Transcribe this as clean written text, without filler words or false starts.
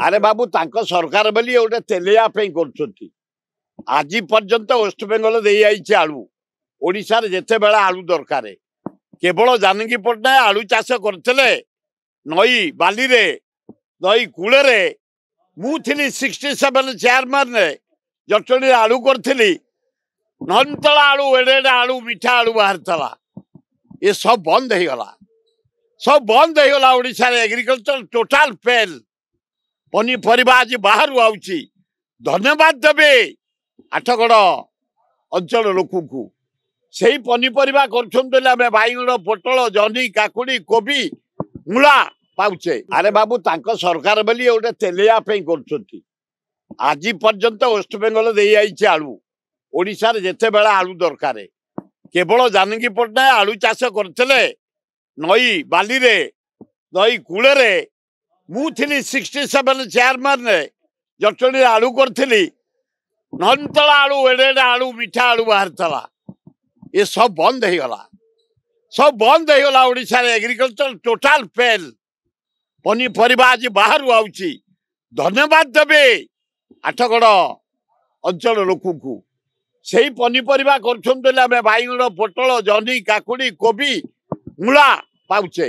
अरे बाबू तांको सरकार बोली गोटे तेलिया कर आज पर्यंत वेस्ट बेंगल दे आई आलू ओडिशार जेते बेला आलू दरकार केवल जानकी पट्टनायक आलू चाष करते नई बाली रे नई कूले मुझी 67 चेयरमैन जटणी आलू करी नंतला आलू एडे आलू मिठा आलू बाहर ये सब बंद हो ओडिशा एग्रीकल्चर टोटाल फेल पनीपरिया आज बाहर आउची धन्यवाद देवे आठगड़ अंचल लोक को से पनीपरिया कर बाइगण पोटल जनी काकुड़ी कोबी मूला पाउचे अरे बाबू तांको सरकार बोली गोटे तेलिया कर आज पर्यंत वेस्ट बेंगल दे आई आलू ओडिशार जेते बेला आलू दरकार केवल जानकी पट्टनायक आलू चाष करते नई बाली रे नई कूले मुझी 67 चेयरमैन जटणी आलू करी नंतला आलू एडे आलू मिठा आलू बाहर ये सब बंद हो ओडिशा एग्रीकल्चर टोटाल फेल पनीपरिया आज बाहर आउची धन्यवाद देवे आठगड़ अंचल लोक को से पनीपरिया कर बाइगण पोटल जनी काकुड़ी कोबी मूला पाउचे।